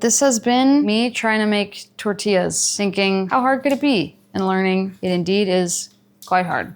This has been me trying to make tortillas, thinking, how hard could it be? And learning it indeed is quite hard.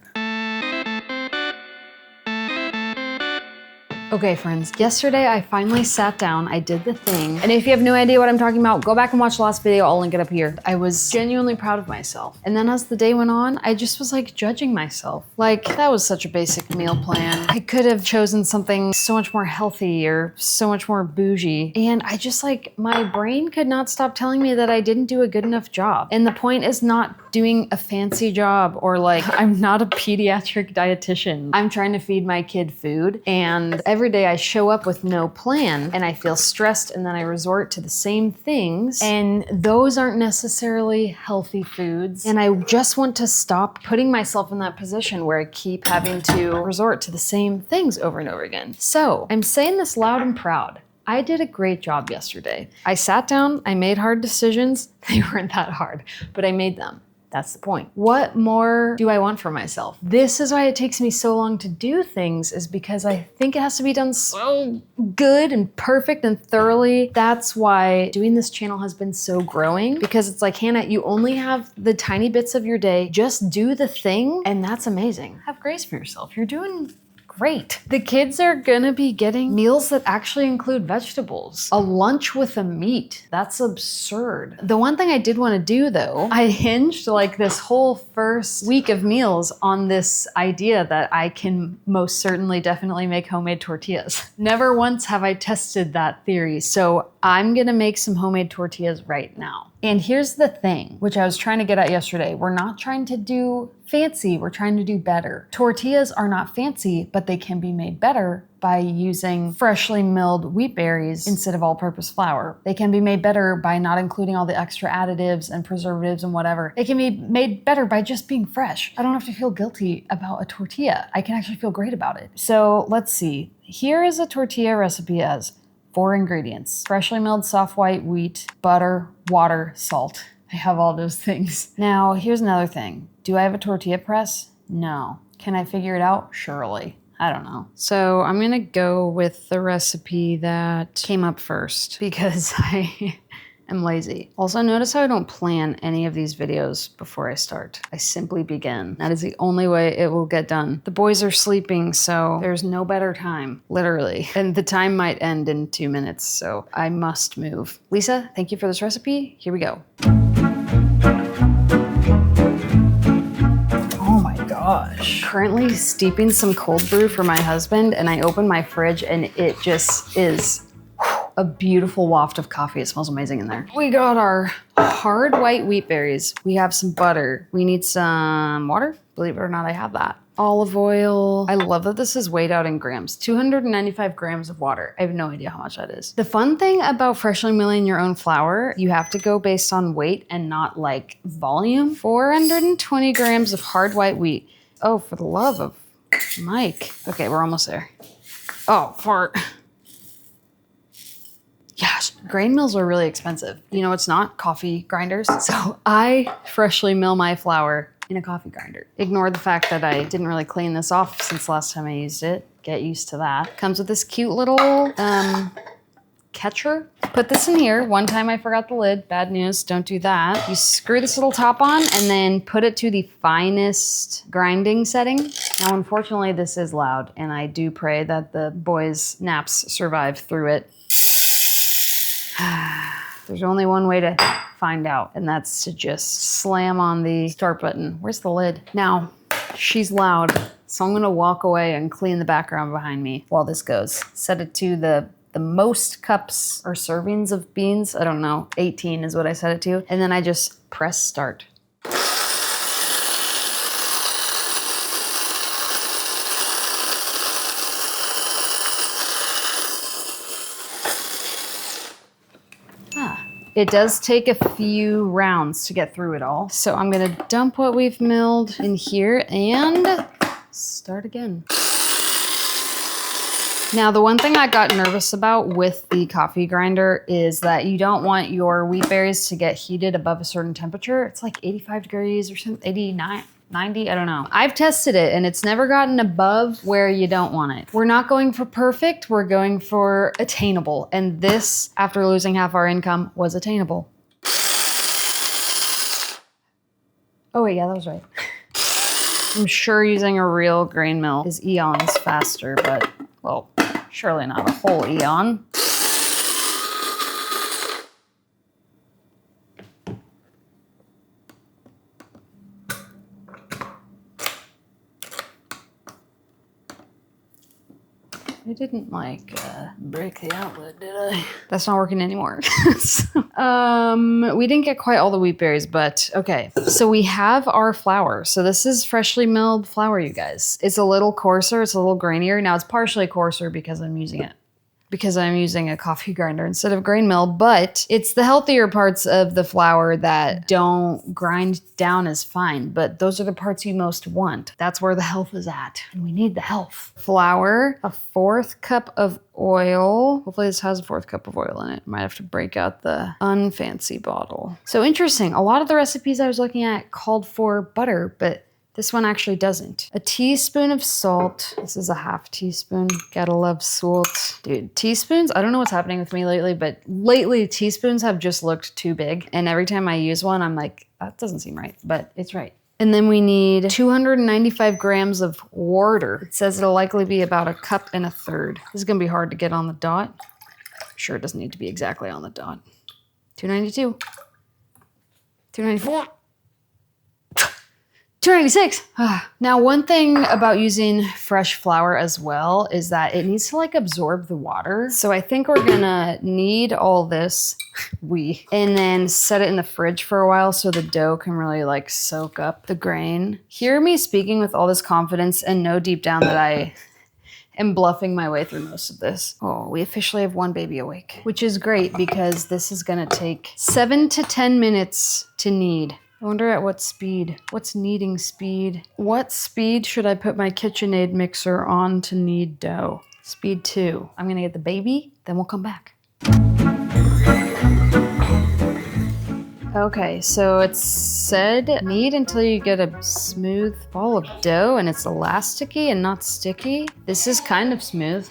Okay, friends, yesterday I finally sat down, I did the thing, and if you have no idea what I'm talking about, go back and watch the last video, I'll link it up here. I was genuinely proud of myself. And then as the day went on, I just was like judging myself. Like, that was such a basic meal plan. I could have chosen something so much more healthy or so much more bougie. And I just like, my brain could not stop telling me that I didn't do a good enough job. And the point is not doing a fancy job or like, I'm not a pediatric dietitian. I'm trying to feed my kid food, and every day I show up with no plan and I feel stressed, and then I resort to the same things, and those aren't necessarily healthy foods. And I just want to stop putting myself in that position where I keep having to resort to the same things over and over again. So I'm saying this loud and proud. I did a great job yesterday. I sat down, I made hard decisions. They weren't that hard, but I made them. That's the point. What more do I want for myself? This is why it takes me so long to do things, is because I think it has to be done so good and perfect and thoroughly. That's why doing this channel has been so growing, because it's like, Hannah, you only have the tiny bits of your day. Just do the thing, and that's amazing. Have grace for yourself. You're doing great. The kids are gonna be getting meals that actually include vegetables. A lunch with a meat. That's absurd. The one thing I did want to do though, I hinged like this whole first week of meals on this idea that I can most certainly definitely make homemade tortillas. Never once have I tested that theory, so I'm gonna make some homemade tortillas right now. And here's the thing, which I was trying to get at yesterday. We're not trying to do fancy, we're trying to do better. Tortillas are not fancy, but they can be made better by using freshly milled wheat berries instead of all-purpose flour. They can be made better by not including all the extra additives and preservatives and whatever. They can be made better by just being fresh. I don't have to feel guilty about a tortilla. I can actually feel great about it. So let's see. Here is a tortilla recipe as 4 ingredients: freshly milled soft white wheat, butter, water, salt. I have all those things. Now, here's another thing. Do I have a tortilla press? No. Can I figure it out? Surely. I don't know. So I'm gonna go with the recipe that came up first because I am lazy. Also, notice how I don't plan any of these videos before I start. I simply begin. That is the only way it will get done. The boys are sleeping, so there's no better time, literally. And the time might end in 2 minutes, so I must move. Lisa, thank you for this recipe. Here we go. Oh my gosh. Currently steeping some cold brew for my husband, and I open my fridge and it just is a beautiful waft of coffee. It smells amazing in there. We got our hard white wheat berries. We have some butter. We need some water. Believe it or not, I have that. Olive oil. I love that this is weighed out in grams. 295 grams of water. I have no idea how much that is. The fun thing about freshly milling your own flour, you have to go based on weight and not like volume. 420 grams of hard white wheat. Oh, for the love of Mike. Okay, we're almost there. Oh, Gosh, grain mills are really expensive. You know, it's not coffee grinders. So I freshly mill my flour in a coffee grinder. Ignore the fact that I didn't really clean this off since last time I used it. Get used to that. Comes with this cute little catcher. Put this in here. One time I forgot the lid. Bad news, don't do that. You screw this little top on and then put it to the finest grinding setting. Now, unfortunately, this is loud, and I do pray that the boys' naps survive through it. There's only one way to find out, and that's to just slam on the start button. Where's the lid? Now, she's loud, so I'm gonna walk away and clean the background behind me while this goes. Set it to the most cups or servings of beans. I don't know, 18 is what I set it to. And then I just press start. It does take a few rounds to get through it all. So I'm gonna dump what we've milled in here and start again. Now, the one thing I got nervous about with the coffee grinder is that you don't want your wheat berries to get heated above a certain temperature. It's like 85 degrees or something, 89. 90, I don't know. I've tested it and it's never gotten above where you don't want it. We're not going for perfect, we're going for attainable. And this, after losing half our income, was attainable. Oh wait, yeah, that was right. I'm sure using a real grain mill is eons faster, but well, surely not a whole eon. I didn't break the outlet, did I? That's not working anymore. We didn't get quite all the wheat berries, but okay. So we have our flour. So this is freshly milled flour, you guys. It's a little coarser, it's a little grainier. Now it's partially coarser because I'm using a coffee grinder instead of grain mill, but it's the healthier parts of the flour that don't grind down as fine, but those are the parts you most want. That's where the health is at, and we need the health. Flour, a 4th cup of oil. Hopefully this has a 4th cup of oil in it. Might have to break out the unfancy bottle. So interesting, a lot of the recipes I was looking at called for butter, but this one actually doesn't. A teaspoon of salt. This is a 1/2 teaspoon. Gotta love salt. Dude, teaspoons, I don't know what's happening with me lately, but lately teaspoons have just looked too big. And every time I use one, I'm like, that doesn't seem right, but it's right. And then we need 295 grams of water. It says it'll likely be about 1.3 cups. This is gonna be hard to get on the dot. Sure, it doesn't need to be exactly on the dot. 292. 294. 296. Now, one thing about using fresh flour as well is that it needs to absorb the water. So I think we're gonna knead all this, and then set it in the fridge for a while so the dough can really soak up the grain. Hear me speaking with all this confidence and know deep down that I am bluffing my way through most of this. Oh, we officially have one baby awake, which is great because this is gonna take 7 to 10 minutes to knead. I wonder at what speed. What's kneading speed? What speed should I put my KitchenAid mixer on to knead dough? Speed 2. I'm gonna get the baby, then we'll come back. Okay, so it said knead until you get a smooth ball of dough and it's elasticy and not sticky. This is kind of smooth.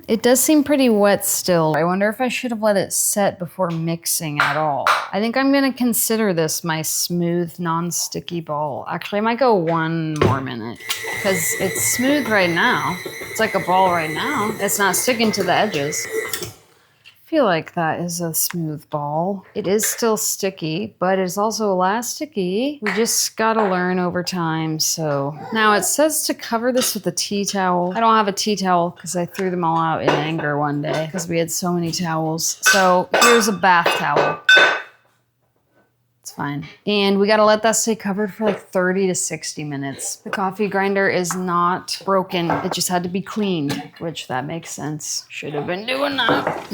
It does seem pretty wet still. I wonder if I should have let it set before mixing at all. I think I'm gonna consider this my smooth, non-sticky ball. Actually, I might go 1 more minute because it's smooth right now. It's like a ball right now. It's not sticking to the edges. I feel like that is a smooth ball. It is still sticky, but it's also elasticy. We just gotta learn over time, so. Now it says to cover this with a tea towel. I don't have a tea towel because I threw them all out in anger one day because we had so many towels. So here's a bath towel. It's fine. And we gotta let that stay covered for 30 to 60 minutes. The coffee grinder is not broken. It just had to be cleaned, which that makes sense. Should have been doing that.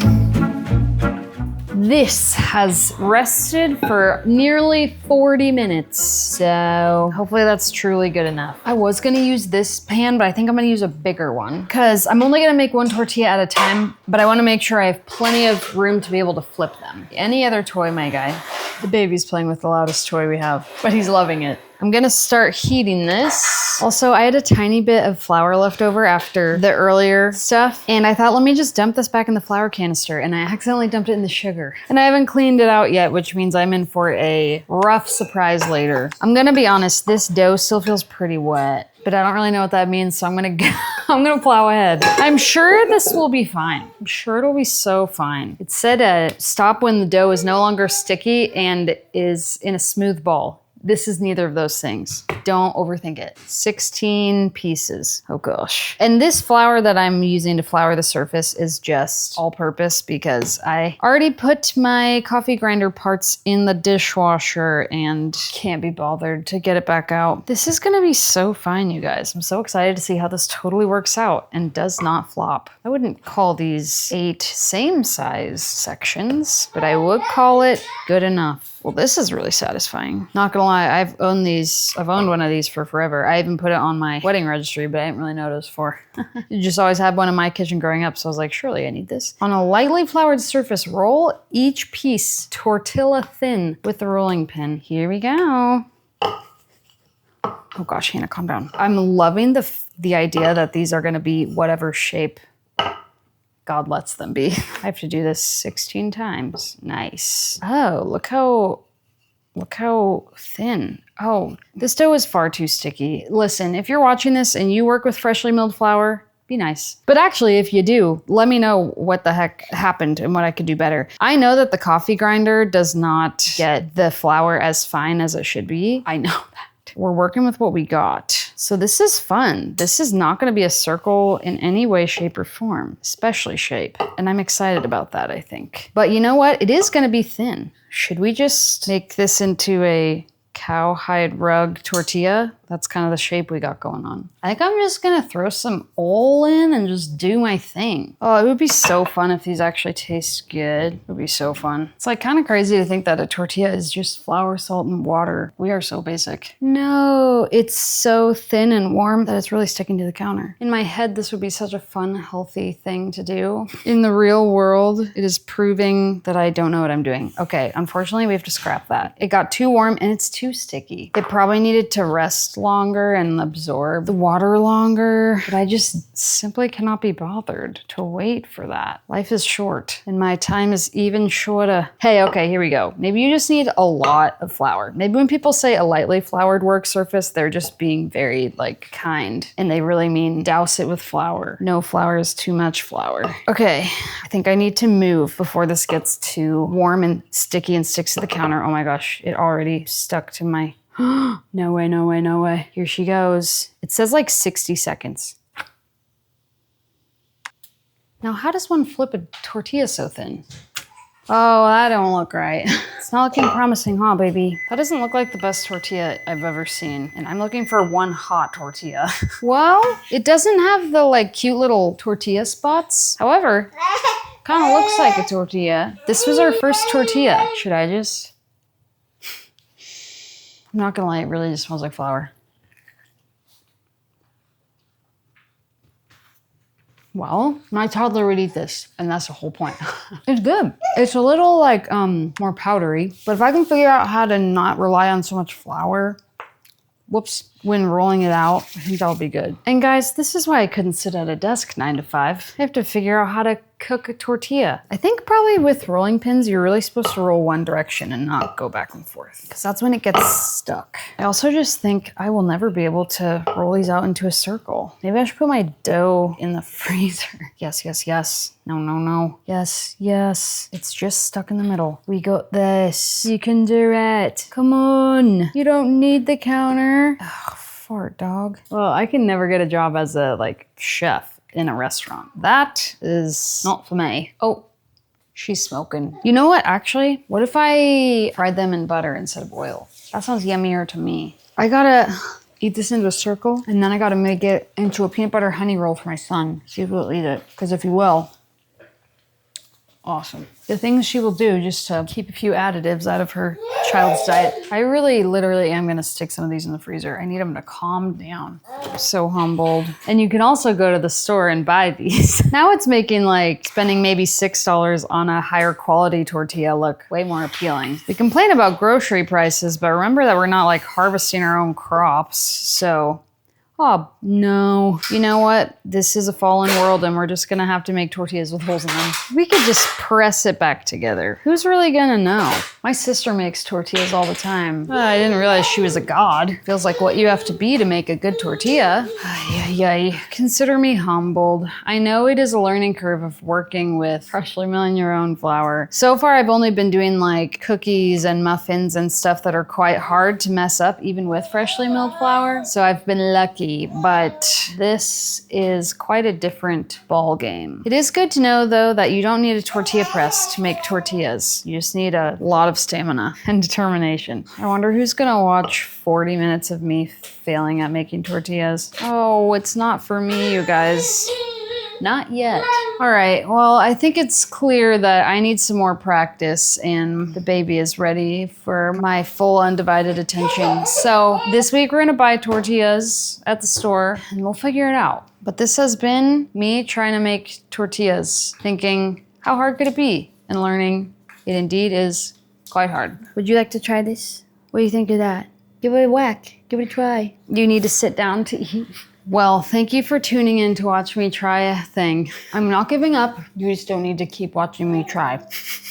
This has rested for nearly 40 minutes, so hopefully that's truly good enough. I was gonna use this pan, but I think I'm gonna use a bigger one because I'm only gonna make 1 tortilla at a time, but I wanna make sure I have plenty of room to be able to flip them. Any other toy, my guy? The baby's playing with the loudest toy we have, but he's loving it. I'm gonna start heating this. Also, I had a tiny bit of flour left over after the earlier stuff, and I thought, let me just dump this back in the flour canister, and I accidentally dumped it in the sugar. And I haven't cleaned it out yet, which means I'm in for a rough surprise later. I'm gonna be honest, this dough still feels pretty wet, but I don't really know what that means, so I'm gonna plow ahead. I'm sure this will be fine. I'm sure it'll be so fine. It said stop when the dough is no longer sticky and is in a smooth ball. This is neither of those things. Don't overthink it. 16 pieces. Oh gosh. And this flour that I'm using to flour the surface is just all purpose because I already put my coffee grinder parts in the dishwasher and can't be bothered to get it back out. This is gonna be so fine, you guys. I'm so excited to see how this totally works out and does not flop. I wouldn't call these 8 same size sections, but I would call it good enough. Well, this is really satisfying. Not gonna lie, I've owned one of these for forever. I even put it on my wedding registry, but I didn't really know what it was for. You just always had one in my kitchen growing up, so I was like, surely I need this. On a lightly floured surface, roll each piece tortilla thin with the rolling pin. Here we go. Oh gosh, Hannah, calm down. I'm loving the idea that these are gonna be whatever shape God lets them be. I have to do this 16 times. Nice. Oh, look how thin. Oh, this dough is far too sticky. Listen, if you're watching this and you work with freshly milled flour, be nice. But actually, if you do, let me know what the heck happened and what I could do better. I know that the coffee grinder does not get the flour as fine as it should be. I know that. We're working with what we got. So this is fun. This is not going to be a circle in any way, shape, or form, especially shape. And I'm excited about that, I think. But you know what? It is going to be thin. Should we just make this into a cowhide rug tortilla? That's kind of the shape we got going on. I think I'm just gonna throw some oil in and just do my thing. Oh, it would be so fun if these actually taste good. It would be so fun. It's like kind of crazy to think that a tortilla is just flour, salt, and water. We are so basic. No, it's so thin and warm that it's really sticking to the counter. In my head, this would be such a fun, healthy thing to do. In the real world, it is proving that I don't know what I'm doing. Okay, unfortunately, we have to scrap that. It got too warm and it's too sticky. It probably needed to rest longer and absorb the water longer, but I just simply cannot be bothered to wait for that. Life is short and my time is even shorter. Hey, okay, here we go. Maybe you just need a lot of flour. Maybe when people say a lightly floured work surface, they're just being very kind and they really mean douse it with flour. No flour is too much flour. Okay, I think I need to move before this gets too warm and sticky and sticks to the counter. Oh my gosh, it already stuck to my no way, no way, no way. Here she goes. It says like 60 seconds. Now, how does one flip a tortilla so thin? Oh, that don't look right. It's not looking promising, huh, baby? That doesn't look like the best tortilla I've ever seen. And I'm looking for one hot tortilla. Well, it doesn't have the cute little tortilla spots. However, kind of looks like a tortilla. This was our first tortilla. Should I just... I'm not gonna lie, it really just smells like flour. Well, my toddler would eat this, and that's the whole point. It's good. It's a little more powdery, but if I can figure out how to not rely on so much flour, when rolling it out, I think that'll be good. And guys, this is why I couldn't sit at a desk 9 to 5. I have to figure out how to cook a tortilla. I think probably with rolling pins, you're really supposed to roll one direction and not go back and forth, because that's when it gets stuck. I also just think I will never be able to roll these out into a circle. Maybe I should put my dough in the freezer. Yes, yes, yes. No, no, no. Yes, yes. It's just stuck in the middle. We got this. You can do it. Come on. You don't need the counter. Ugh, fart, dog. Well, I can never get a job as a chef in a restaurant. That is not for me. Oh, she's smoking. You know what, actually? What if I fried them in butter instead of oil? That sounds yummier to me. I gotta eat this into a circle, and then I gotta make it into a peanut butter honey roll for my son. See if he'll eat it, because if he will, awesome. The things she will do just to keep a few additives out of her child's diet. I really literally am gonna stick some of these in the freezer. I need them to calm down. I'm so humbled. And you can also go to the store and buy these. Now it's making spending maybe $6 on a higher quality tortilla look way more appealing. We complain about grocery prices, but remember that we're not harvesting our own crops, so. Oh, no. You know what? This is a fallen world and we're just gonna have to make tortillas with holes in them. We could just press it back together. Who's really gonna know? My sister makes tortillas all the time. I didn't realize she was a god. Feels like what you have to be to make a good tortilla. Ay. Consider me humbled. I know it is a learning curve of working with freshly milling your own flour. So far, I've only been doing cookies and muffins and stuff that are quite hard to mess up even with freshly milled flour. So I've been lucky. But this is quite a different ball game. It is good to know, though, that you don't need a tortilla press to make tortillas. You just need a lot of stamina and determination. I wonder who's gonna watch 40 minutes of me failing at making tortillas. Oh, it's not for me, you guys. Not yet. All right, well, I think it's clear that I need some more practice and the baby is ready for my full undivided attention. So this week we're gonna buy tortillas at the store and we'll figure it out. But this has been me trying to make tortillas, thinking, how hard could it be? And learning it indeed is quite hard. Would you like to try this? What do you think of that? Give it a whack. Give it a try. You need to sit down to eat. Well, thank you for tuning in to watch me try a thing. I'm not giving up. You just don't need to keep watching me try.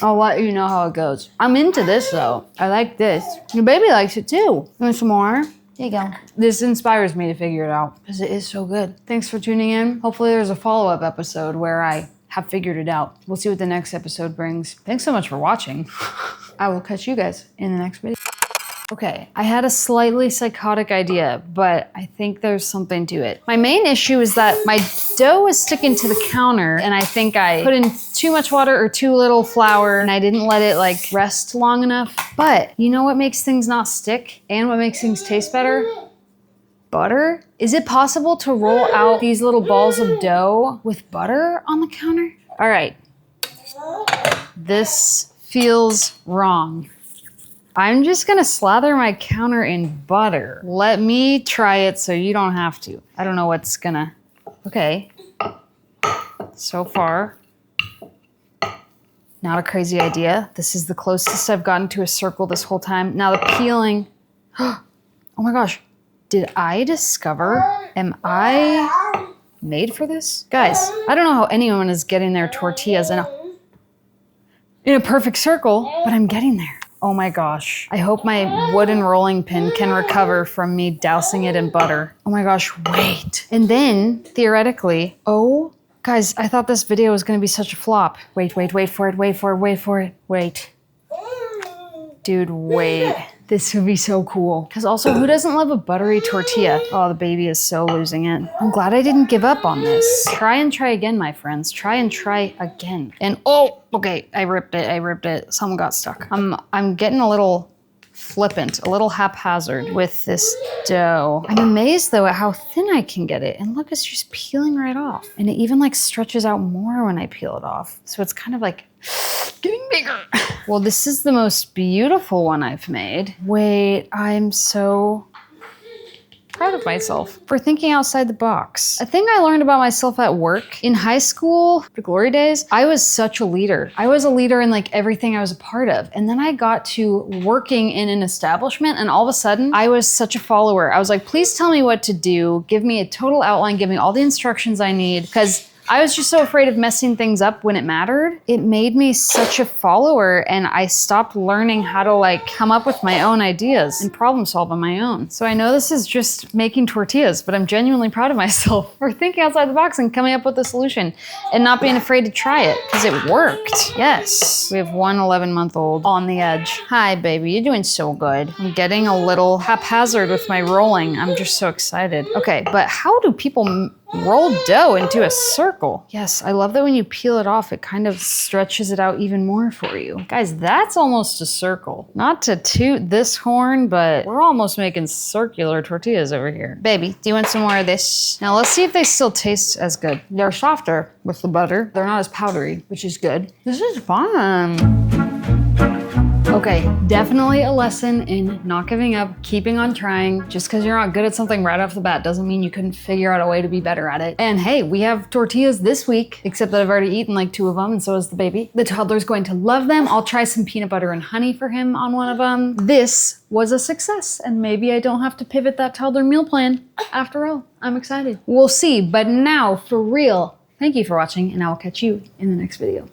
I'll let you know how it goes. I'm into this though. I like this. Your baby likes it too. You want some more? There you go. This inspires me to figure it out because it is so good. Thanks for tuning in. Hopefully there's a follow-up episode where I have figured it out. We'll see what the next episode brings. Thanks so much for watching. I will catch you guys in the next video. Okay, I had a slightly psychotic idea, but I think there's something to it. My main issue is that my dough is sticking to the counter, and I think I put in too much water or too little flour, and I didn't let it like rest long enough. But you know what makes things not stick and what makes things taste better? Butter? Is it possible to roll out these little balls of dough with butter on the counter? All right, this feels wrong. I'm just gonna slather my counter in butter. Let me try it so you don't have to. I don't know what's gonna, okay. So far, not a crazy idea. This is the closest I've gotten to a circle this whole time. Now the peeling, oh my gosh. Did I discover, am I made for this? Guys, I don't know how anyone is getting their tortillas in a perfect circle, but I'm getting there. Oh my gosh. I hope my wooden rolling pin can recover from me dousing it in butter. Oh my gosh, wait. And then, theoretically, oh, guys, I thought this video was gonna be such a flop. Wait for it. Wait. Dude, wait. This would be so cool. Because also, who doesn't love a buttery tortilla? Oh, the baby is so losing it. I'm glad I didn't give up on this. Try and try again, my friends. Try and try again. And oh, okay, I ripped it. Something got stuck. I'm getting a little flippant, a little haphazard with this dough. I'm amazed though at how thin I can get it. And look, it's just peeling right off. And it even like stretches out more when I peel it off. So it's kind of like getting bigger. Well, this is the most beautiful one I've made. Wait, I'm so proud of myself for thinking outside the box. A thing I learned about myself at work in high school, the glory days, I was such a leader. I was a leader in like everything I was a part of. And then I got to working in an establishment and all of a sudden I was such a follower. I was like, please tell me what to do. Give me a total outline. Give me all the instructions I need. Because I was just so afraid of messing things up when it mattered. It made me such a follower and I stopped learning how to like come up with my own ideas and problem solve on my own. So I know this is just making tortillas, but I'm genuinely proud of myself for thinking outside the box and coming up with a solution and not being afraid to try it because it worked. Yes, we have one 11-month-old on the edge. Hi, baby, you're doing so good. I'm getting a little haphazard with my rolling. I'm just so excited. Okay, but how do people roll dough into a circle? Yes, I love that when you peel it off, it kind of stretches it out even more for you. Guys, that's almost a circle. Not to toot this horn, but we're almost making circular tortillas over here. Baby, do you want some more of this? Now let's see if they still taste as good. They're softer with the butter. They're not as powdery, which is good. This is fun. Okay, definitely a lesson in not giving up, keeping on trying. Just because you're not good at something right off the bat doesn't mean you couldn't figure out a way to be better at it. And hey, we have tortillas this week, except that I've already eaten like 2 of them and so has the baby. The toddler's going to love them. I'll try some peanut butter and honey for him on one of them. This was a success and maybe I don't have to pivot that toddler meal plan after all. I'm excited. We'll see, but now for real, thank you for watching and I will catch you in the next video.